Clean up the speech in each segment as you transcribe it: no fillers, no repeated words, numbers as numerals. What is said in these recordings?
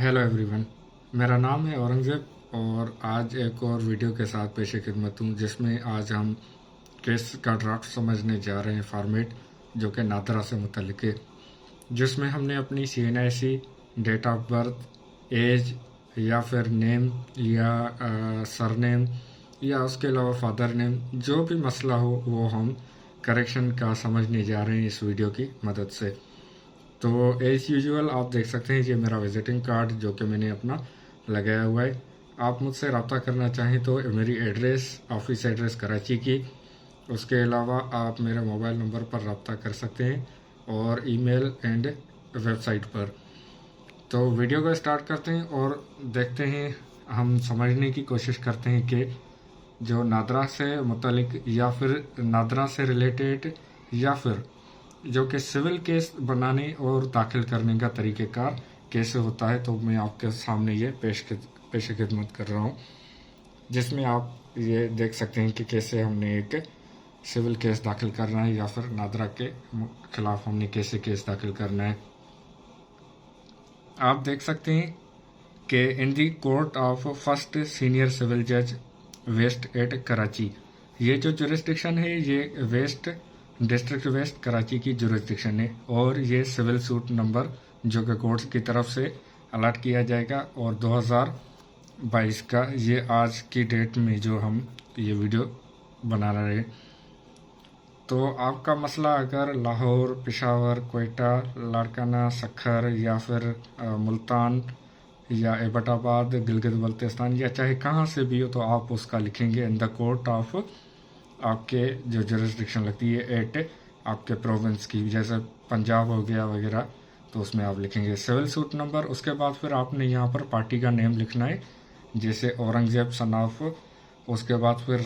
Hello everyone, मेरा नाम है औरंगज़ेब और आज एक और वीडियो के साथ पेश खिदमत हूँ जिसमें आज हम केस का ड्राफ्ट समझने जा रहे हैं फॉर्मेट जो कि नादरा से मुतल्लिक है, जिसमें हमने अपनी CNIC, date of birth, age या फिर नेम या सरनेम या उसके अलावा फादर नेम, जो भी मसला हो वो हम करेक्शन का समझने जा रहे हैं इस वीडियो की मदद से। तो एज़ यूजुअल आप देख सकते हैं ये मेरा विजिटिंग कार्ड जो कि मैंने अपना लगाया हुआ है। आप मुझसे रब्ता करना चाहें तो मेरी एड्रेस, ऑफिस एड्रेस कराची की, उसके अलावा आप मेरे मोबाइल नंबर पर रब्ता कर सकते हैं और ईमेल एंड वेबसाइट पर। तो वीडियो को स्टार्ट करते हैं और देखते हैं, हम समझने की कोशिश करते हैं कि जो नादरा से मुतल्लिक या फिर नादरा से रिलेटेड या फिर जो कि सिविल केस बनाने और दाखिल करने का तरीक़ेकार कैसे होता है। तो मैं आपके सामने ये पेश खिदमत कर रहा हूँ, जिसमें आप ये देख सकते हैं कि कैसे हमने एक सिविल केस दाखिल करना है या फिर नादरा के ख़िलाफ़ हमने कैसे केस दाखिल करना है। आप देख सकते हैं कि in the court of first senior civil जज वेस्ट एट कराची, ये जो जुरिस्डिक्शन है ये वेस्ट डिस्ट्रिक्ट वेस्ट कराची की जुरिस्डिक्शन है और ये सिविल सूट नंबर जो कि कोर्ट की तरफ से अलर्ट किया जाएगा और 2022 का ये आज की डेट में जो हम ये वीडियो बना रहे हैं। तो आपका मसला अगर लाहौर, पेशावर, कोयटा, लाड़काना, सक्खर या फिर मुल्तान या एबटाबाद, गिलगित बल्तिस्तान या चाहे कहाँ से भी हो तो आप उसका लिखेंगे इन द कोर्ट ऑफ आपके जो जुरिस्डिक्शन लगती है एट आपके प्रोविंस की, जैसे पंजाब हो गया वगैरह, तो उसमें आप लिखेंगे सिविल सूट नंबर। उसके बाद फिर आपने यहाँ पर पार्टी का नेम लिखना है, जैसे औरंगज़ेब सन ऑफ, उसके बाद फिर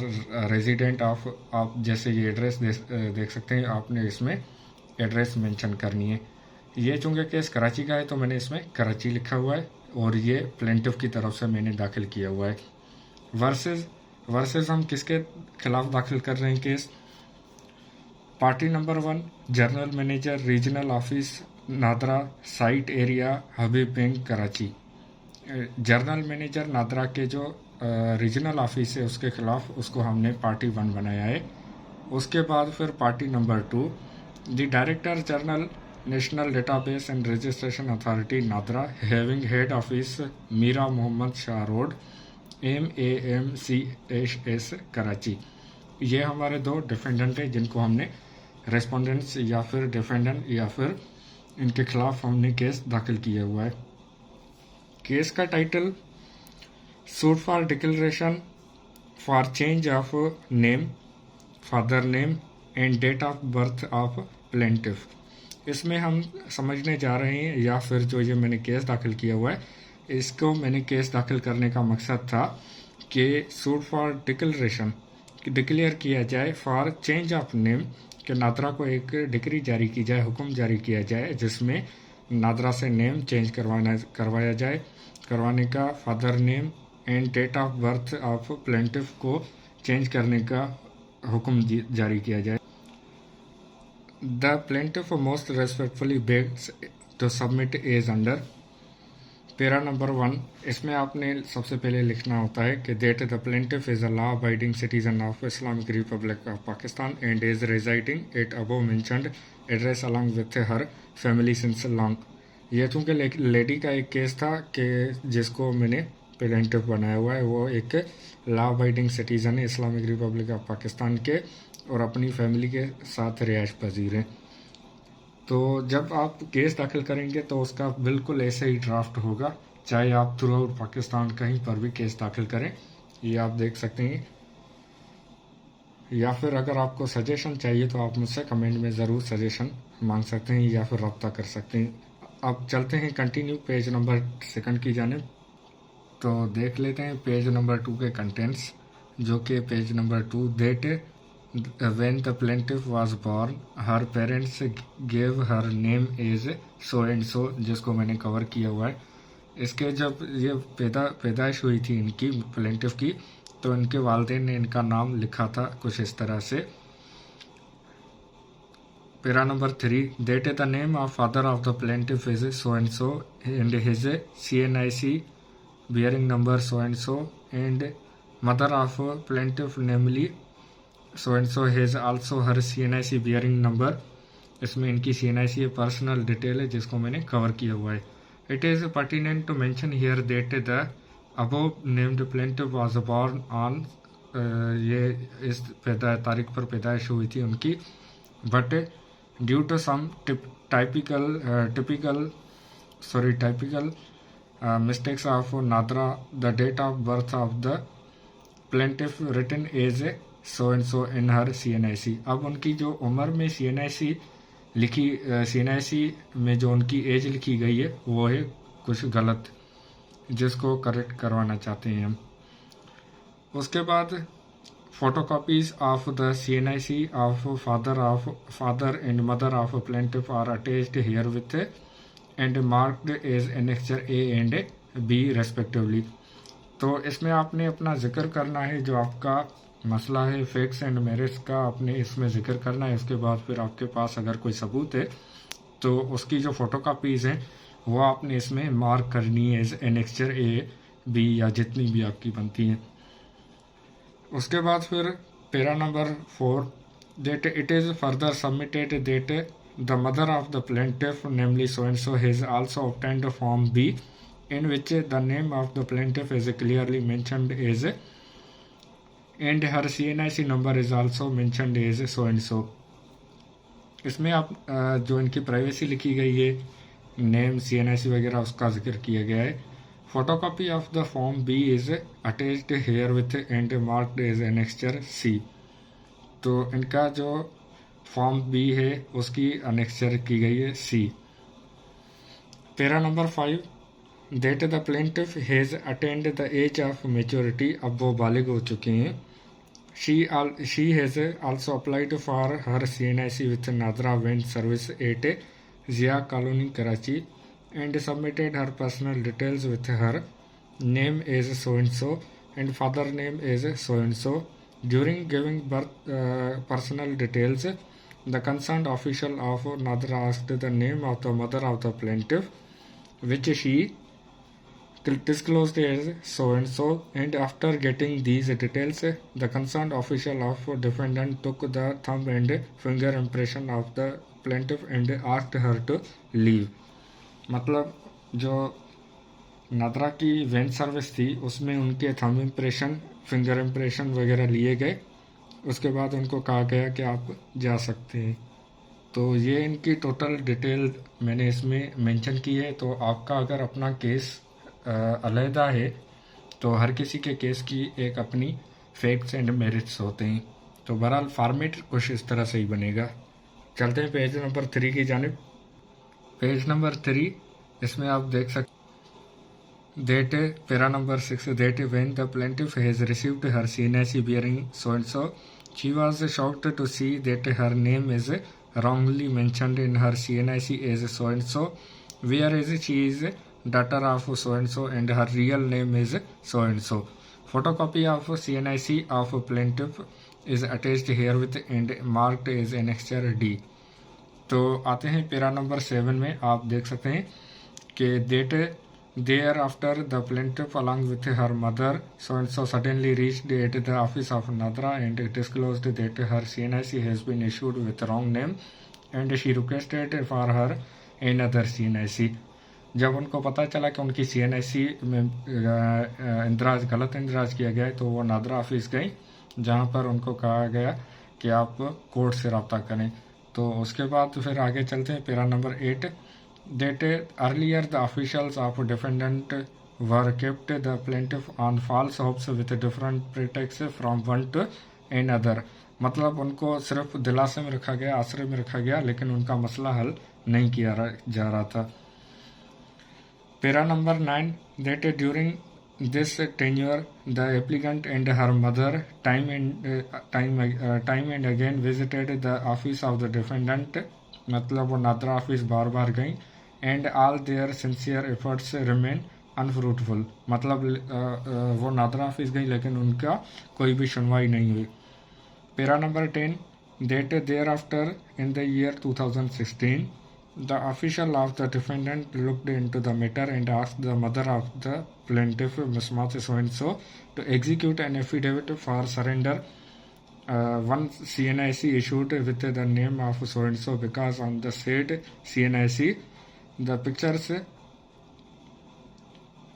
रेजिडेंट ऑफ, आप जैसे ये एड्रेस देख सकते हैं, आपने इसमें एड्रेस मेंशन करनी है। ये चूँकि केस कराची का है तो मैंने इसमें कराची लिखा हुआ है और ये प्लेंटिफ की तरफ से मैंने दाखिल किया हुआ है। वर्सेस हम किसके खिलाफ दाखिल कर रहे हैं case? Party number 1, general manager regional office NADRA site area Habib bank Karachi. General manager NADRA के जो रीजनल ऑफिस है उसके खिलाफ, उसको हमने पार्टी 1 बनाया है। उसके बाद फिर party number 2, the director general national database and registration authority NADRA having head office Mira Mohammad Shah road MAMCS Karachi. ये हमारे 2 डिफेंडेंट हैं जिनको हमने रेस्पोंडेंट्स या फिर डिफेंडेंट या फिर इनके खिलाफ हमने केस दाखिल किया हुआ है। केस का title suit for declaration for change of name, father name and date of birth of plaintiff. इसमें हम समझने जा रहे हैं या फिर जो ये मैंने केस दाखिल किया हुआ है, इसको मैंने केस दाखिल करने का मकसद था कि सूट फॉर डिक्लेरेशन डिक्लेयर किया जाए फॉर चेंज ऑफ नेम, कि नादरा को एक डिक्री जारी की जाए, हुक्म जारी किया जाए जिसमें नादरा से नेम चेंज करवाया जाए, करवाने का father name and date of birth of plaintiff को चेंज करने का हुक्म जारी किया जाए। The plaintiff most respectfully begs to submit as under para number 1। इसमें आपने सबसे पहले लिखना होता है कि that the plaintiff is a law abiding citizen of Islamic Republic of Pakistan and is residing at above mentioned address along with her family since long. ये चूँकि लेडी का एक केस था कि जिसको मैंने प्लेंटिफ बनाया हुआ है, वो एक लॉ अबाइडिंग सिटीजन है इस्लामिक रिपब्लिक ऑफ पाकिस्तान के और अपनी फैमिली के साथ रिहाइश पजीर हैं। तो जब आप केस दाखिल करेंगे तो उसका बिल्कुल ऐसे ही ड्राफ्ट होगा, चाहे आप थ्रू आउट पाकिस्तान कहीं पर भी केस दाखिल करें, ये आप देख सकते हैं। या फिर अगर आपको सजेशन चाहिए तो आप मुझसे कमेंट में ज़रूर सजेशन मांग सकते हैं या फिर रब्ता कर सकते हैं। अब चलते हैं कंटिन्यू पेज नंबर 2 की जानिब। तो देख लेते हैं पेज नंबर 2 के कंटेंट्स, जो कि page number 2, that when the plaintiff was born her parents gave her name as so and so, जिसको मैंने कवर किया हुआ है। इसके जब ये पैदाइश हुई थी इनकी प्लेंटिफ की, तो इनके वालिदैन ने इनका नाम लिखा था कुछ इस तरह से। Para number 3, that the name of father of the plaintiff is so and so and his CNIC bearing number so and so, and mother of plaintiff namely so and so has also her CNIC bearing number. इसमें इनकी CNIC personal detail है जिसको मैंने cover किया हुआ है. It is pertinent to mention here that the above named plaintiff was born on, ये इस तारीख पर पैदाइश हुई थी उनकी, but due to some typical mistakes of Nadra, the date of birth of the plaintiff written as so and so in her CNIC. अब उनकी जो उम्र में CNIC लिखी, CNIC में जो उनकी एज लिखी गई है वो है कुछ गलत, जिसको करेक्ट करवाना चाहते हैं हम. उसके बाद photocopies of the CNIC of father and mother of plaintiff are attached herewith and marked as annexure A and B respectively. तो इसमें आपने अपना जिक्र करना है, जो आपका मसला है फैक्ट्स एंड मेरिट्स का आपने इसमें जिक्र करना है. उसके बाद फिर आपके पास अगर कोई सबूत है तो उसकी जो फोटोकॉपीज़ हैं वो आपने इसमें मार्क करनी है एज एनेक्चर ए बी या जितनी भी आपकी बनती हैं. उसके बाद फिर para number 4, that it is further submitted that the mother of the plaintiff namely so and so has also obtained form B in which the name of the plaintiff is clearly mentioned as and her CNIC number is also mentioned as so and so. इसमें आप जो इनकी privacy लिखी गई है, name CNIC वगैरह, उसका जिक्र किया गया है. Photocopy of the form B is attached herewith and marked as annexure C. तो इनका जो फॉर्म B है उसकी अनेक्चर की गई है C. Para number 5, that the plaintiff has attained the age of maturity. अब वो बालिग हो चुके हैं. She has also applied for her CNIC with Nadra Wind Service at Zia Colony, Karachi, and submitted her personal details with her name as so and so and father name as so and so. During giving birth personal details, the concerned official of Nadra asked the name of the mother of the plaintiff, which she disclosed as so and so, and after getting these details, the concerned official of defendant took the thumb and finger impression of the plaintiff and asked her to leave. मतलब जो नादरा की van service थी उसमें उनके thumb impression, finger impression वगैरह लिए गए. उसके बाद उनको कहा गया कि आप जा सकते हैं. तो ये इनकी टोटल डिटेल मैंने इसमें मेंशन की है. तो आपका अगर अपना केस अलहदा है तो हर किसी के केस की एक अपनी फैक्ट्स एंड मेरिट्स होते हैं. तो बहरहाल फॉर्मेट कुछ इस तरह से ही बनेगा. चलते हैं पेज नंबर 3 की जानिब. पेज नंबर 3, इसमें आप देख सकते that para number 6, that when the plaintiff has received her CNIC bearing so and so, she was shocked to see that her name is wrongly mentioned in her CNIC as so and so, whereas she is daughter of so and so and her real name is so and so. Photocopy of CNIC of plaintiff is attached herewith and marked as annexure D. तो आते हैं para number 7 में. आप देख सकते हैं कि that thereafter the plaintiff along with her mother so and so suddenly reached at the office of Nadra and disclosed that her CNIC has been issued with wrong name and she requested for her another CNIC. जब उनको पता चला कि उनकी CNIC में गलत इंदराज किया गया तो वो नादरा ऑफिस गई, जहाँ पर उनको कहा गया कि आप कोर्ट से रब्ता करें. तो उसके बाद फिर आगे चलते हैं. Para number 8, that earlier the officials of defendant were kept the plaintiff on false hopes with different pretexts from one to another. मतलब उनको सिर्फ दिलासे में रखा गया, आश्रय में रखा गया, लेकिन उनका मसला हल नहीं किया जा रहा था. Para number 9, that during this tenure the applicant and her mother time and again visited the office of the defendant. मतलब वो नादरा ऑफिस बार बार गई. and all their sincere efforts remain unfruitful. मतलब वो नादरा ऑफिस गई लेकिन उनका कोई भी सुनवाई नहीं हुई. Para number 10, that thereafter in the year 2016 the official of the defendant looked into the matter and asked the mother of the plaintiff, Ms. Mati so and so, to execute an affidavit for surrender. One CNIC issued with the name of so and so because on the said CNIC the pictures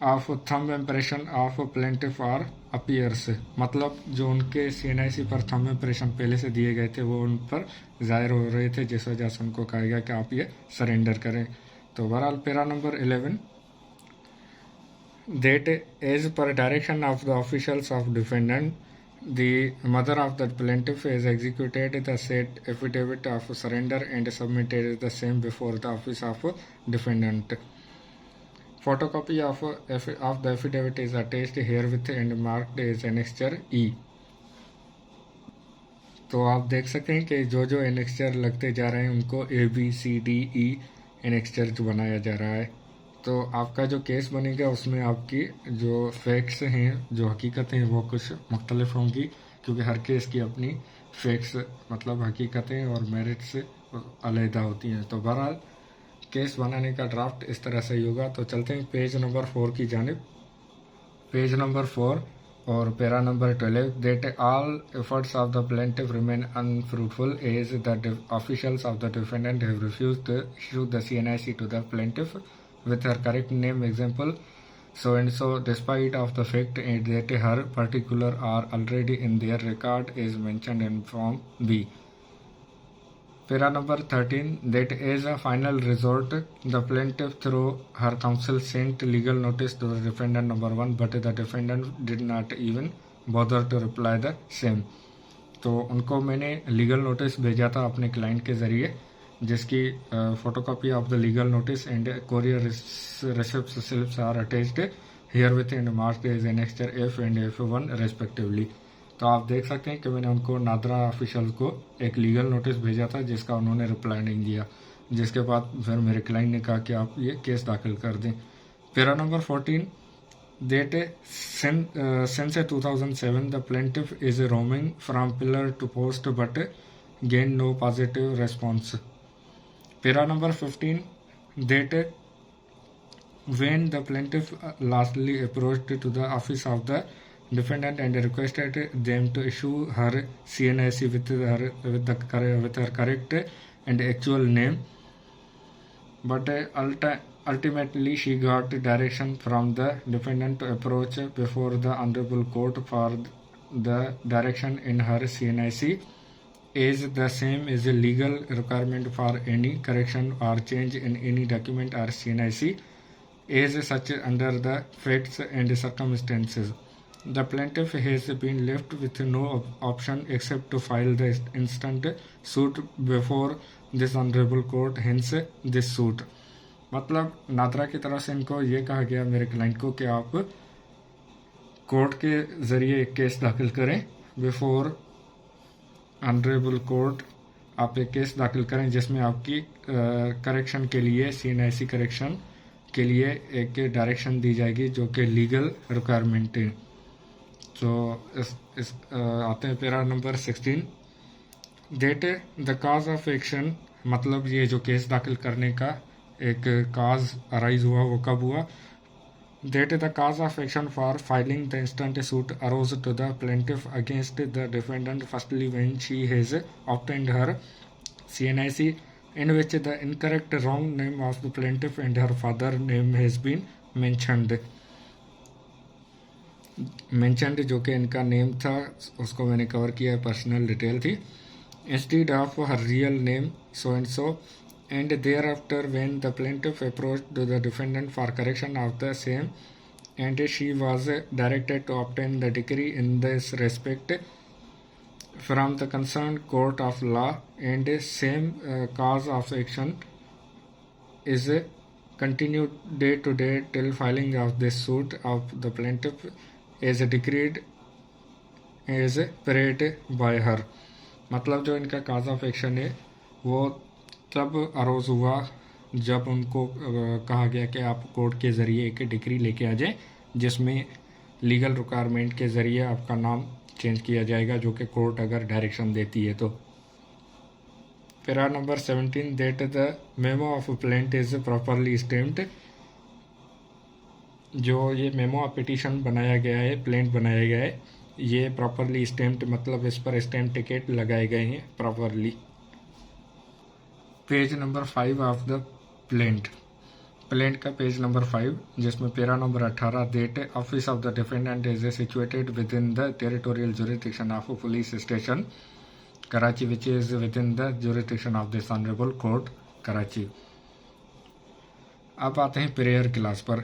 of thumb impression of plaintiff or appears. मतलब जो उनके CNIC पर thumb impression पहले से दिए गए थे वो उन पर ज़ाहिर हो रहे थे, जिस वजह से उनको कहा गया कि आप ये सरेंडर करें. तो बहरहाल para number 11, that as per direction of the officials of defendant, the mother of the plaintiff has executed the said affidavit of surrender and submitted the same before the office of defendant. Photocopy of the affidavit is attached herewith and marked as annexure E. तो आप देख सकते हैं कि जो जो annexure लगते जा रहे हैं उनको ABCDE एनेक्चर बनाया जा रहा है. तो आपका जो केस बनेगा उसमें आपकी जो फैक्ट्स हैं, जो हकीकतें हैं वो कुछ मुख्तलिफ होंगी, क्योंकि हर केस की अपनी फैक्ट्स मतलब हकीकतें और मेरिट्स अलहदा होती हैं. तो बहरहाल केस बनाने का ड्राफ्ट इस तरह से ही होगा. तो चलते हैं पेज नंबर 4 की जानिब. पेज नंबर 4 और para number 12, that all efforts of the plaintiff remain unfruitful as the officials of the defendant have refused to issue the CNIC to the plaintiff with her correct name, example so and so, despite of the fact that her particular are already in their record as mentioned in form B. Para number 13, that as a final resort, the plaintiff through her counsel sent legal notice to the defendant number 1, but the defendant did not even bother to reply the same. तो उनको मैंने legal notice भेजा था अपने client के ज़रिए, जिसकी photocopy of the legal notice and courier receipt slips are attached herewith and marked as annexure F and F1 respectively. तो आप देख सकते हैं कि मैंने उनको नादरा ऑफिशियल को एक लीगल नोटिस भेजा था जिसका उन्होंने रिप्लाई नहीं दिया, जिसके बाद फिर मेरे क्लाइंट ने कहा कि आप ये केस दाखिल कर दें. Para number 14, that since 2007 the plaintiff is roaming from pillar to post but gain no positive response. Para number 15, that when the plaintiff lastly approached to the office of the defendant and requested them to issue her CNIC with her correct and actual name, but ultimately she got direction from the defendant to approach before the honorable court for the direction in her CNIC, as the same is a legal requirement for any correction or change in any document or CNIC as such under the facts and circumstances. The plaintiff has been left with no option except to file the instant suit before this honorable court, hence this suit. मतलब नादरा की तरफ से इनको ये कहा गया मेरे client को कि आप कोर्ट के ज़रिए एक केस दाखिल करें, बिफोर ऑनरेबल कोर्ट आप एक केस दाखिल करें जिसमें आपकी करेक्शन के लिए CNIC करेक्शन के लिए एक डायरेक्शन दी जाएगी जो कि लीगल रिक्वायरमेंट है. तो इस आते हैं para number 16, date the cause of action, मतलब ये जो केस दाखिल करने का एक काज अराइज हुआ वो कब हुआ. Date the cause of action for filing the instant suit arose to the plaintiff against the defendant firstly when she has obtained her CNIC in which the incorrect wrong name of the plaintiff and her father name has been mentioned जो कि इनका name था उसको मैंने cover किया, personal detail थी, instead of her real name so and so, and thereafter when the plaintiff approached the defendant for correction of the same and she was directed to obtain the decree in this respect from the concerned court of law, and same cause of action is continued day to day till filing of this suit of the plaintiff as decreed as paid by her. मतलब जो इनका काज of action है वो तब arrows हुआ जब उनको कहा गया कि आप कोर्ट के ज़रिए एक डिक्री लेके आ जाएं जिसमें लीगल रिक्वायरमेंट के ज़रिए आपका नाम चेंज किया जाएगा, जो कि कोर्ट अगर डायरेक्शन देती है तो. Para number 17 that the memo of plaint is properly stamped. जो ये मेमो ऑफ पिटीशन बनाया गया है, प्लेंट बनाया गया है, ये प्रॉपरली स्टैम्प्ड मतलब इस पर स्टैम्प टिकट लगाए गए हैं properly. Page number 5 of the plaint का पेज नंबर 5, जिसमें para number 18 that office of the defendant is situated with in the territorial jurisdiction of police station Karachi which is with in the jurisdiction of this honourable court Karachi. अब आते हैं prayer class पर,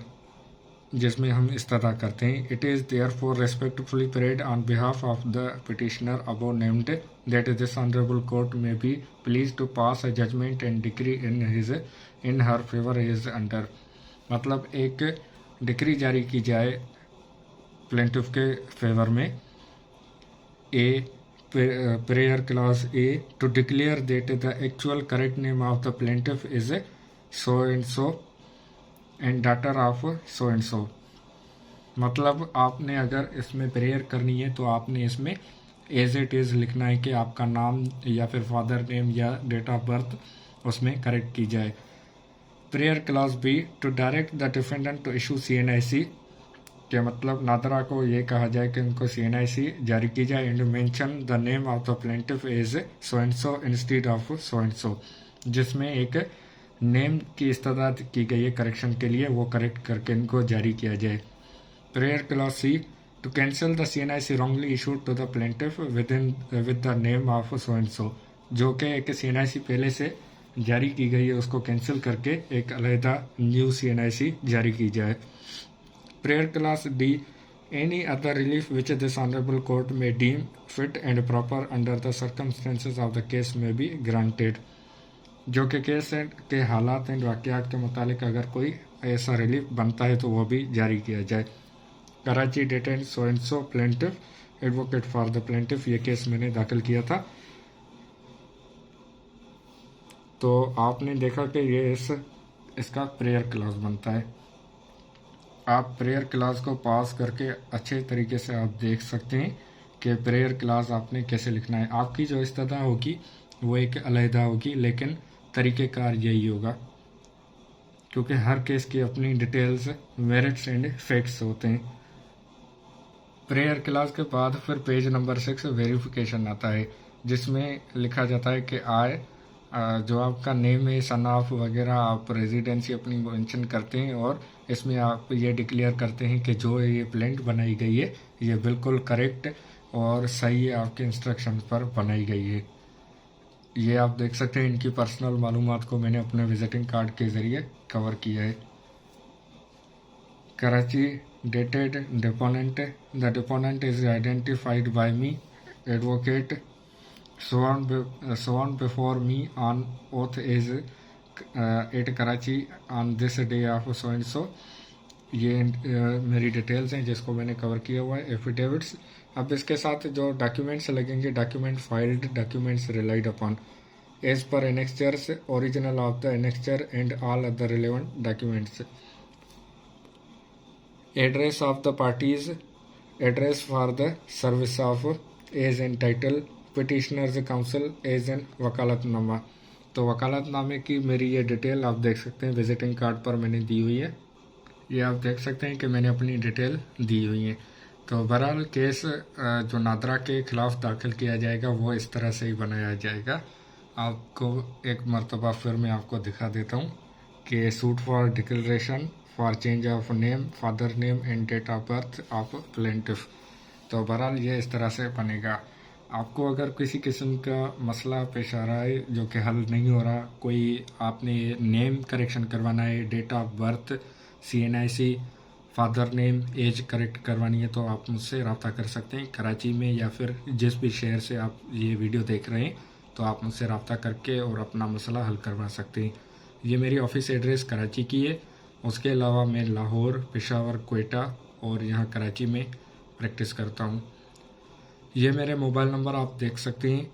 जिसमें हम इस्तदा करते हैं। It is therefore respectfully prayed on behalf of the petitioner above named that this honourable court may be please to pass a judgment and decree in her favour as under. मतलब एक decree जारी की जाए plaintiff के favour में। A prayer clause A to declare that the actual correct name of the plaintiff is so and so and daughter of so and so. मतलब आपने अगर इसमें प्रेयर करनी है तो आपने इसमें एज इट इज़ लिखना है कि आपका नाम या फिर फादर नेम या डेट ऑफ बर्थ उसमें करेक्ट की जाए। Prayer clause B to direct the defendant to issue CNIC के मतलब नादरा को ये कहा जाए कि उनको CNIC जारी की जाए and mention the name of the plaintiff is so and so instead of so and सो, जिसमें एक नेम की इस्तदा की गई है करेक्शन के लिए, वो करेक्ट करके इनको जारी किया जाए। Prayer clause C to cancel the CNIC wrongly issued to the plaintiff with the name of so and so, जो कि एक CNIC पहले से जारी की गई है उसको कैंसिल करके एक अलहदा न्यू CNIC जारी की जाए। Prayer clause D any other relief which this honourable court may deem fit and proper under the circumstances of the case may be granted, जो कि केस के हालात एंड वाक़यात के मुतालिक अगर कोई ऐसा रिलीफ बनता है तो वो भी जारी किया जाए। Karachi dated so and so plaintiff advocate for the plaintiff, ये केस मैंने दाखिल किया था। तो आपने देखा कि ये इसका प्रेयर क्लास बनता है। आप प्रेयर क्लास को पास करके अच्छे तरीके से आप देख सकते हैं कि प्रेयर क्लास आपने कैसे लिखना है। आपकी जो इस्तदा होगी वो एक अलहदा होगी, लेकिन तरीक़ेकार यही होगा, क्योंकि हर केस की अपनी डिटेल्स, मेरिट्स एंड फैक्ट्स होते हैं। प्रेयर क्लास के बाद फिर पेज नंबर 6 वेरिफिकेशन आता है, जिसमें लिखा जाता है कि जो आपका नेम है, सन ऑफ वगैरह, आप रेजिडेंसी अपनी मेंशन करते हैं और इसमें आप ये डिक्लेयर करते हैं कि जो ये प्लेंट बनाई गई है ये बिल्कुल करेक्ट और सही है, आपके इंस्ट्रक्शन पर बनाई गई है। ये आप देख सकते हैं, इनकी पर्सनल मालूमात को मैंने अपने विजिटिंग कार्ड के ज़रिए कवर किया है। Karachi dated deponent the deponent is identified by me advocate sworn before me on oath is at Karachi on this day of so and so। ये मेरी डिटेल्स हैं जिसको मैंने कवर किया हुआ है। एफिडेविट्स, अब इसके साथ जो डॉक्यूमेंट्स लगेंगे, document filed, documents relied upon as per annexures, original of the annexure and all other relevant documents. Address of the parties, address for the service of as and title petitioners counsel as an वकालतनामा। तो वकालतनामे की मेरी ये detail आप देख सकते हैं, विजिटिंग कार्ड पर मैंने दी हुई है। ये आप देख सकते हैं कि मैंने अपनी डिटेल दी हुई है। तो बहरहाल केस जो नादरा के खिलाफ दाखिल किया जाएगा वो इस तरह से ही बनाया जाएगा। आपको एक मरतबा फिर मैं आपको दिखा देता हूँ कि suit for declaration for change of name, father name and date of birth of plaintiff. तो बहरहाल ये इस तरह से बनेगा। आपको अगर किसी किस्म का मसला पेश आ रहा है जो कि हल नहीं हो रहा, कोई आपने नेम करेक्शन करवाना है, date of birth, CNIC, father name, age correct करवानी है, तो आप मुझसे रब्ता कर सकते हैं कराची में, या फिर जिस भी शहर से आप ये वीडियो देख रहे हैं तो आप मुझसे रब्ता करके और अपना मसला हल करवा सकते हैं। ये मेरी ऑफिस एड्रेस कराची की है। उसके अलावा मैं लाहौर, पेशावर, कोयटा और यहाँ कराची में प्रैक्टिस करता हूँ। ये मेरे मोबाइल नंबर आप देख सकते हैं,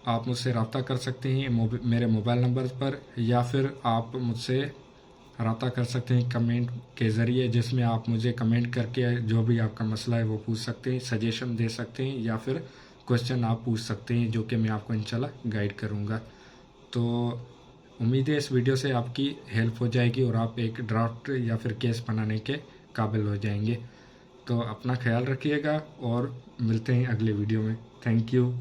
आप मुझसे रब्ता कर सकते हैं मेरे मोबाइल नंबर पर, या फिर आप मुझसे रब्ता कर सकते हैं कमेंट के ज़रिए, जिसमें आप मुझे कमेंट करके जो भी आपका मसला है वो पूछ सकते हैं, सजेशन दे सकते हैं, या फिर क्वेश्चन आप पूछ सकते हैं, जो कि मैं आपको इंशाल्लाह गाइड करूँगा। तो उम्मीद है इस वीडियो से आपकी हेल्प हो जाएगी और आप एक ड्राफ्ट या फिर केस बनाने के काबिल हो जाएंगे। तो अपना ख्याल रखिएगा और मिलते हैं अगले वीडियो में। Thank you.